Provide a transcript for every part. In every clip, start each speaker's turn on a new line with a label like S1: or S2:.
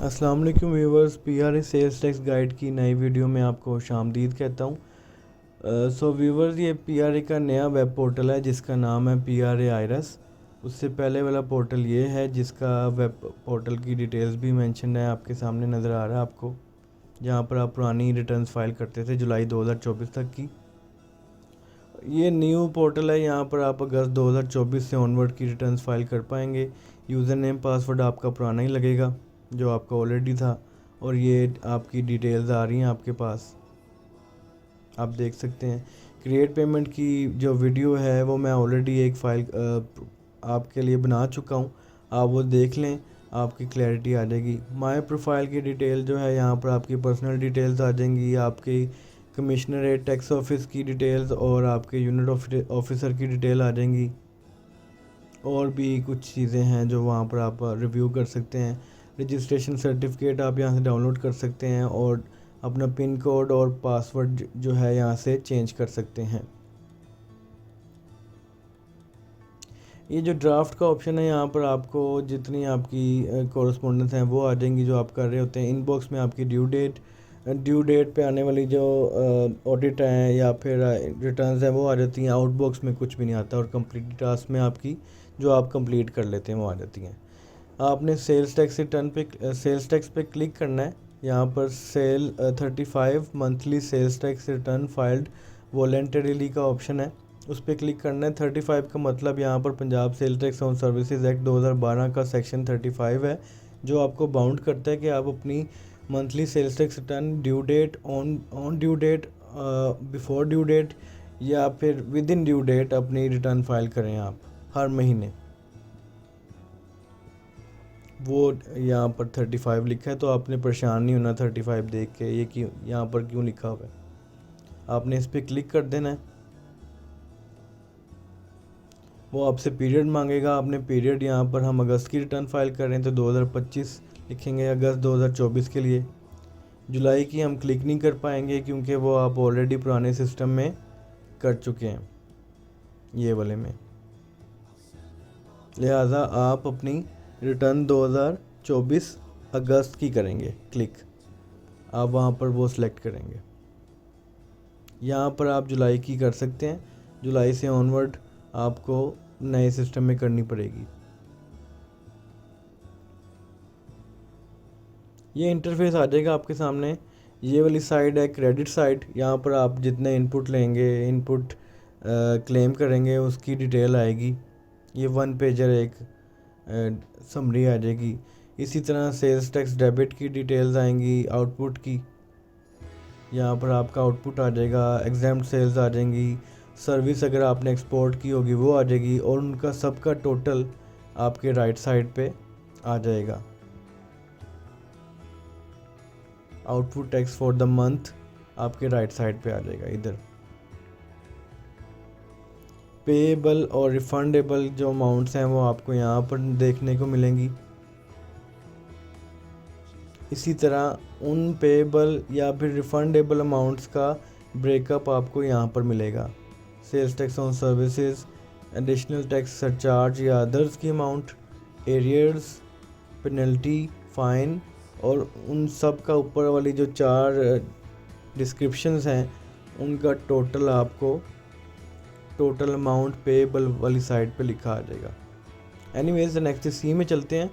S1: अस्सलाम वालेकुम viewers, PRA sales tax guide की नई वीडियो में आपको खुशामदीद कहता हूँ। सो व्यूवर्स, ये पीआरए का नया वेब पोर्टल है जिसका नाम है पीआरए आयरस। उससे पहले वाला पोर्टल ये है जिसका वेब पोर्टल की डिटेल्स भी मेंशन है, आपके सामने नज़र आ रहा है आपको, जहाँ पर आप पुरानी रिटर्न्स फाइल करते थे जुलाई 2024 तक की। ये न्यू पोर्टल है, यहाँ पर आप अगस्त 2024 से ऑनवर्ड की रिटर्न्स फाइल कर पाएंगे। यूज़र नेम पासवर्ड आपका पुराना ही लगेगा जो आपका ऑलरेडी था, और ये आपकी डिटेल्स आ रही हैं आपके पास, आप देख सकते हैं। क्रिएट पेमेंट की जो वीडियो है वो मैं ऑलरेडी एक फ़ाइल आपके लिए बना चुका हूँ, आप वो देख लें, आपकी क्लैरिटी आ जाएगी। माय प्रोफाइल की डिटेल जो है यहाँ पर आपकी पर्सनल डिटेल्स आ जाएंगी, आपकी कमिश्नरेट टैक्स ऑफिस की डिटेल्स और आपके यूनिट ऑफिसर की डिटेल आ जाएंगी। और भी कुछ चीज़ें हैं जो वहाँ पर आप रिव्यू कर सकते हैं। रजिस्ट्रेशन सर्टिफिकेट आप यहाँ से डाउनलोड कर सकते हैं और अपना पिन कोड और पासवर्ड जो है यहाँ से चेंज कर सकते हैं। ये जो ड्राफ्ट का ऑप्शन है, यहाँ पर आपको जितनी आपकी कॉरस्पॉन्डेंस हैं वो आ जाएंगी जो आप कर रहे होते हैं। इनबॉक्स में आपकी ड्यू डेट पे आने वाली जो ऑडिट हैं या फिर रिटर्न्स हैं वो आ जाती हैं। आउटबॉक्स में कुछ भी नहीं आता, और कंप्लीट टास्क में आपकी जो आप कंप्लीट कर लेते हैं वो आ जाती हैं। आपने सेल्स टैक्स पे क्लिक करना है। यहाँ पर sale 35 monthly sales tax return filed voluntarily का ऑप्शन है, उस पर क्लिक करना है। 35 का मतलब यहाँ पर Punjab sale tax on services act 2012 का सेक्शन 35 है, जो आपको बाउंड करता है कि आप अपनी monthly sales tax return due date, on due date, before due date या फिर विद इन ड्यू डेट अपनी रिटर्न फाइल करें आप हर महीने। वो यहाँ पर 35 लिखा है, तो आपने परेशान नहीं होना 35 देख के ये क्यों यहाँ पर क्यों लिखा हुआ है। आपने इस पर क्लिक कर देना है। वो आपसे पीरियड मांगेगा, आपने पीरियड यहाँ पर हम अगस्त की रिटर्न फाइल कर रहे हैं तो 2025 लिखेंगे, अगस्त 2024 के लिए। जुलाई की हम क्लिक नहीं कर पाएंगे क्योंकि वो आप ऑलरेडी पुराने सिस्टम में कर चुके हैं, ये वाले में, लिहाजा आप अपनी रिटर्न 2024 अगस्त की करेंगे क्लिक। आप वहाँ पर वो सिलेक्ट करेंगे। यहाँ पर आप जुलाई की कर सकते हैं, जुलाई से ऑनवर्ड आपको नए सिस्टम में करनी पड़ेगी। ये इंटरफेस आ जाएगा आपके सामने। ये वाली साइड है क्रेडिट साइड, यहाँ पर आप जितने इनपुट लेंगे, इनपुट क्लेम करेंगे, उसकी डिटेल आएगी। ये 1 पेजर एक समरी आ जाएगी। इसी तरह सेल्स टैक्स डेबिट की डिटेल्स आएंगी, आउटपुट की, यहाँ पर आपका आउटपुट आ जाएगा, एग्जाम्प्ट सेल्स आ जाएंगी, सर्विस अगर आपने एक्सपोर्ट की होगी वो आ जाएगी, और उनका सबका टोटल आपके राइट साइड पे आ जाएगा। Output tax for the month आपके राइट साइड पे आ जाएगा इधर। पेएबल और रिफंडेबल जो अमाउंट्स हैं वो आपको यहाँ पर देखने को मिलेंगी। इसी तरह उन पेएबल या फिर रिफंडेबल अमाउंट्स का ब्रेकअप आपको यहाँ पर मिलेगा। Sales tax on services, additional tax surcharge या अदर्स की अमाउंट, एरियर्स, पेनल्टी, फ़ाइन, और उन सब का ऊपर वाली जो 4 डिस्क्रिप्शंस हैं उनका टोटल आपको टोटल अमाउंट पेएबल वाली साइड पे लिखा आ जाएगा। एनीवेज, नेक्स्ट सी में चलते हैं।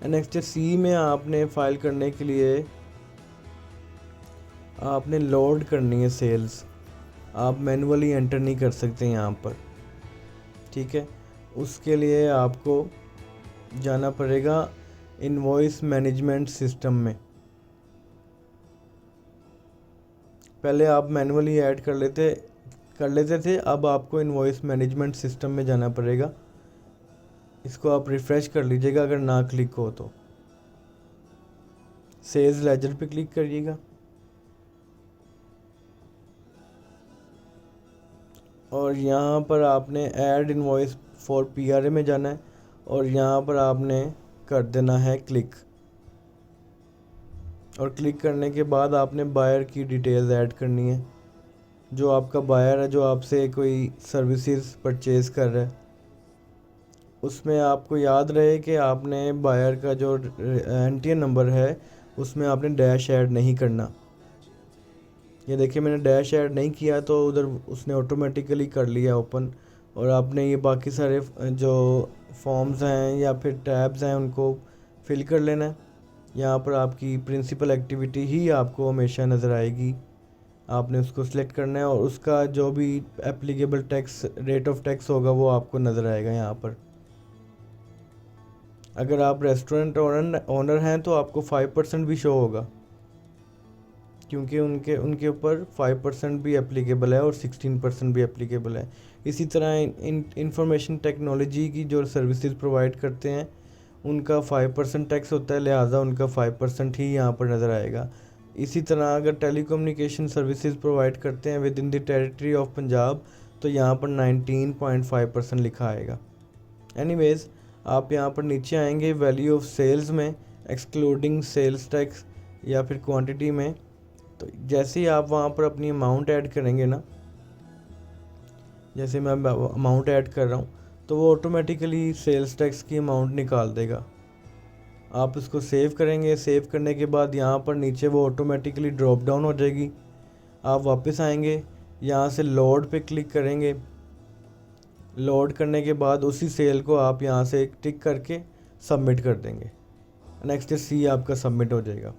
S1: नेक्स्ट सी में आपने फ़ाइल करने के लिए आपने लोड करनी है सेल्स, आप मैनुअली एंटर नहीं कर सकते यहाँ पर, ठीक है। उसके लिए आपको जाना पड़ेगा इनवॉइस मैनेजमेंट सिस्टम में। पहले आप मैनुअली ऐड कर लेते थे, अब आपको इनवॉइस मैनेजमेंट सिस्टम में जाना पड़ेगा। इसको आप रिफ़्रेश कर लीजिएगा अगर ना क्लिक हो तो। सेल्स लेजर पे क्लिक करिएगा और यहाँ पर आपने ऐड इनवॉइस फॉर पीआरए में जाना है और यहाँ पर आपने कर देना है क्लिक। और क्लिक करने के बाद आपने बायर की डिटेल्स ऐड करनी है। जो आपका बायर है, जो आपसे कोई सर्विसेज परचेज़ कर रहा है, उसमें आपको याद रहे कि आपने बायर का जो NTN नंबर है उसमें आपने डैश ऐड नहीं करना। ये देखिए मैंने डैश ऐड नहीं किया तो उधर उसने ऑटोमेटिकली कर लिया ओपन। और आपने ये बाकी सारे जो फॉर्म्स हैं या फिर टैब्स हैं उनको फिल कर लेना है। यहाँ पर आपकी प्रिंसिपल एक्टिविटी ही आपको हमेशा नज़र आएगी, आपने उसको सिलेक्ट करना है और उसका जो भी applicable tax rate of tax होगा वो आपको नज़र आएगा यहाँ पर। अगर आप रेस्टोरेंट ओनर हैं तो आपको 5% भी शो होगा, क्योंकि उनके ऊपर 5% भी एप्लीकेबल है और 16% भी एप्लीकेबल है। इसी तरह इंफॉर्मेशन टेक्नोलॉजी की जो सर्विसेज प्रोवाइड करते हैं उनका 5% टैक्स होता है, लिहाजा उनका 5% ही यहाँ पर नज़र आएगा। इसी तरह अगर टेलीकम्युनिकेशन सर्विसेज प्रोवाइड करते हैं with in the territory of Punjab तो यहाँ पर 19.5% लिखा आएगा। एनीवेज, आप यहाँ पर नीचे आएंगे वैल्यू ऑफ सेल्स में एक्सक्लूडिंग सेल्स टैक्स या फिर क्वांटिटी में। तो जैसे ही आप वहाँ पर अपनी अमाउंट ऐड करेंगे ना, जैसे मैं अमाउंट ऐड कर रहा हूँ तो वो ऑटोमेटिकली सेल्स टैक्स की अमाउंट निकाल देगा। आप इसको सेव करेंगे, सेव करने के बाद यहाँ पर नीचे वो ऑटोमेटिकली ड्रॉप डाउन हो जाएगी। आप वापस आएंगे, यहाँ से लोड पे क्लिक करेंगे। लोड करने के बाद उसी सेल को आप यहाँ से टिक करके सबमिट कर देंगे। नेक्स्ट है C, आपका सबमिट हो जाएगा।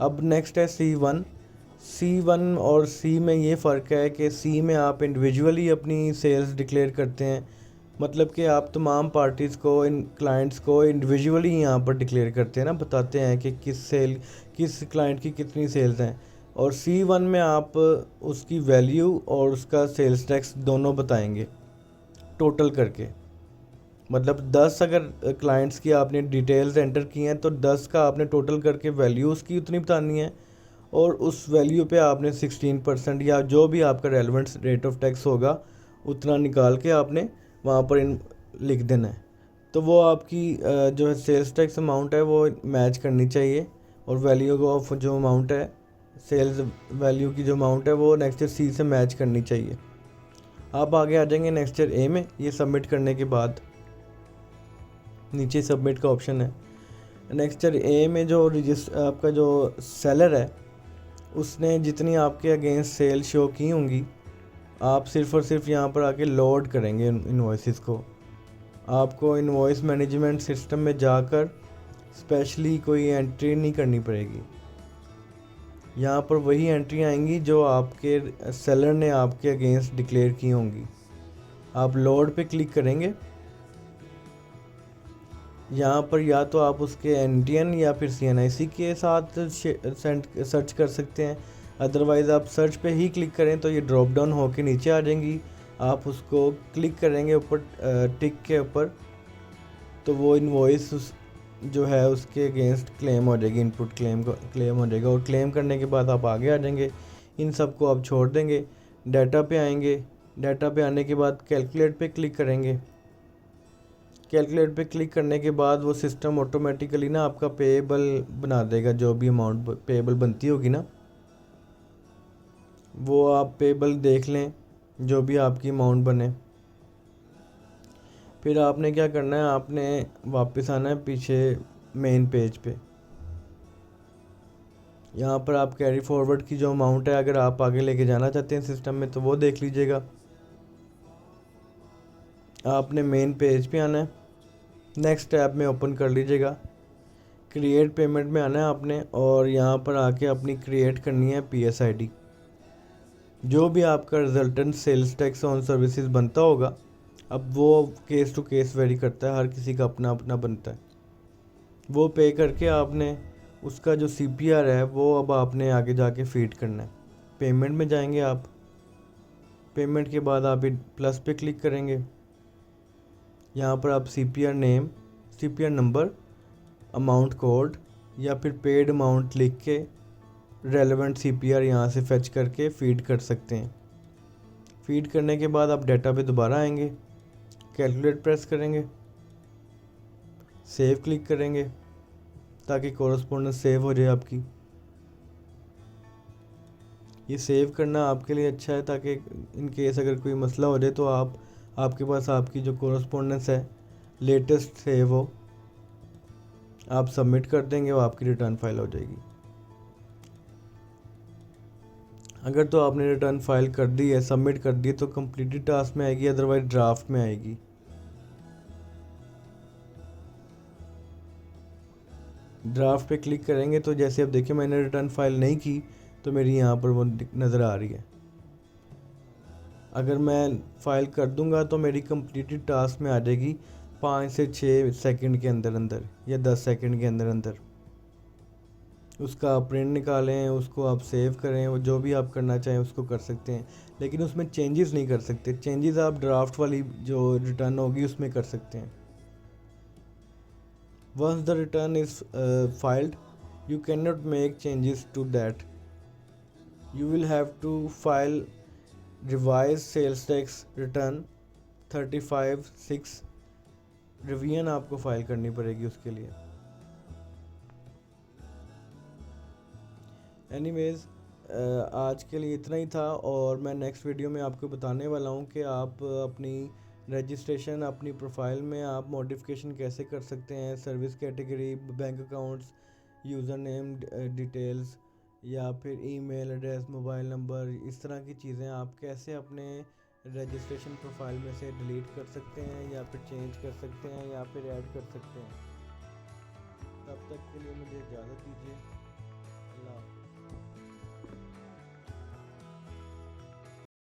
S1: अब नेक्स्ट है C1 और C में ये फ़र्क है कि C में आप इंडिविजुअली अपनी सेल्स डिक्लेयर करते हैं, मतलब कि आप तमाम पार्टीज़ को, इन क्लाइंट्स को इंडिविजुअली यहाँ पर डिक्लेयर करते हैं ना, बताते हैं कि किस क्लाइंट की कितनी सेल्स हैं। और C1 में आप उसकी वैल्यू और उसका सेल्स टैक्स दोनों बताएंगे टोटल करके। मतलब 10 अगर क्लाइंट्स की आपने डिटेल्स एंटर की हैं तो 10 का आपने टोटल करके वैल्यू उसकी उतनी बतानी है और उस वैल्यू पे आपने 16% या जो भी आपका रेलेवेंट रेट ऑफ टैक्स होगा उतना निकाल के आपने वहाँ पर लिख देना है। तो वो आपकी जो है सेल्स टैक्स अमाउंट है वो मैच करनी चाहिए और वैल्यू ऑफ जो अमाउंट है, सेल्स वैल्यू की जो अमाउंट है वो नेक्स्ट ईयर C से मैच करनी चाहिए। आप आगे आ जाएंगे नेक्स्ट ईयर A में। ये सबमिट करने के बाद नीचे सबमिट का ऑप्शन है। नेक्स्ट ईयर A में जो आपका जो सेलर है उसने जितनी आपके अगेंस्ट सेल शो की होंगी, आप सिर्फ़ और सिर्फ यहाँ पर आके लोड करेंगे इनवॉइसेस को। आपको इनवॉइस मैनेजमेंट सिस्टम में जाकर स्पेशली कोई एंट्री नहीं करनी पड़ेगी। यहाँ पर वही एंट्री आएंगी जो आपके सेलर ने आपके अगेंस्ट डिक्लेयर की होंगी। आप लोड पे क्लिक करेंगे। यहाँ पर या तो आप उसके NTN या फिर CNIC के साथ सर्च कर सकते हैं, अदरवाइज़ आप सर्च पे ही क्लिक करें तो ये ड्रॉप डाउन होके नीचे आ जाएंगी। आप उसको क्लिक करेंगे ऊपर टिक के ऊपर तो वो इनवॉइस जो है उसके अगेंस्ट क्लेम हो जाएगी, इनपुट क्लेम हो जाएगा। और क्लेम करने के बाद आप आगे आ जाएंगे, इन सब को आप छोड़ देंगे, डाटा पे आएंगे। डाटा पे आने के बाद कैलकुलेट पे क्लिक करेंगे। कैलकुलेट पे क्लिक करने के बाद वो सिस्टम ऑटोमेटिकली ना आपका पेएबल बना देगा, जो भी अमाउंट पेएबल बनती होगी ना वो आप पेएबल देख लें, जो भी आपकी अमाउंट बने। फिर आपने क्या करना है, आपने वापस आना है पीछे मेन पेज पे। यहाँ पर आप कैरी फॉरवर्ड की जो अमाउंट है अगर आप आगे लेके जाना चाहते हैं सिस्टम में तो वो देख लीजिएगा। आपने मेन पेज पे आना है, नेक्स्ट टैब में ओपन कर लीजिएगा। क्रिएट पेमेंट में आना है आपने और यहाँ पर आके अपनी क्रिएट करनी है PSID। जो भी आपका resultant sales tax on services बनता होगा, अब वो केस टू केस वेरी करता है, हर किसी का अपना अपना बनता है। वो पे करके आपने उसका जो CPR है वो अब आपने आगे जाके फीड करना है। पेमेंट में जाएंगे आप, पेमेंट के बाद आप प्लस पे क्लिक करेंगे। यहाँ पर आप CPR name, CPR number, amount code या फिर पेड अमाउंट लिख के रेलेवेंट CPR यहाँ से फेच करके फीड कर सकते हैं। फीड करने के बाद आप डाटा पे दोबारा आएंगे, कैलकुलेट प्रेस करेंगे, सेव क्लिक करेंगे ताकि कोरस्पोंडेंस सेव हो जाए आपकी। ये सेव करना आपके लिए अच्छा है ताकि इन केस अगर कोई मसला हो जाए तो आपके पास आपकी जो कोरस्पोंडेंस है लेटेस्ट सेव हो, आप सबमिट कर देंगे, वो आपकी रिटर्न फाइल हो जाएगी। अगर तो आपने रिटर्न फाइल कर दी है, सबमिट कर दी, तो कंप्लीटेड टास्क में आएगी, अदरवाइज ड्राफ्ट में आएगी। ड्राफ्ट पे क्लिक करेंगे तो जैसे अब देखिए मैंने रिटर्न फाइल नहीं की तो मेरी यहाँ पर वो नज़र आ रही है। अगर मैं फ़ाइल कर दूंगा तो मेरी कंप्लीटेड टास्क में आ जाएगी 5 से 6 सेकंड के अंदर अंदर या 10 सेकंड के अंदर अंदर। उसका आप प्रिंट निकालें, उसको आप सेव करें, वो जो भी आप करना चाहें उसको कर सकते हैं, लेकिन उसमें चेंजेस नहीं कर सकते। चेंजेस आप ड्राफ्ट वाली जो रिटर्न होगी उसमें कर सकते हैं। Once the return is filed, you cannot make changes to that. You will have to file revised sales tax return 35(6). Revision आपको फाइल करनी पड़ेगी उसके लिए। एनीवेज, आज के लिए इतना ही था, और मैं नेक्स्ट वीडियो में आपको बताने वाला हूँ कि आप अपनी रजिस्ट्रेशन, अपनी प्रोफाइल में आप मॉडिफिकेशन कैसे कर सकते हैं, service category, bank accounts, user name details, या फिर ईमेल एड्रेस, मोबाइल नंबर, इस तरह की चीज़ें आप कैसे अपने रजिस्ट्रेशन प्रोफाइल में से डिलीट कर सकते हैं, या फिर चेंज कर सकते हैं, या फिर ऐड कर सकते हैं। तब तक के लिए मुझे इजाज़त दीजिए। अल्लाह।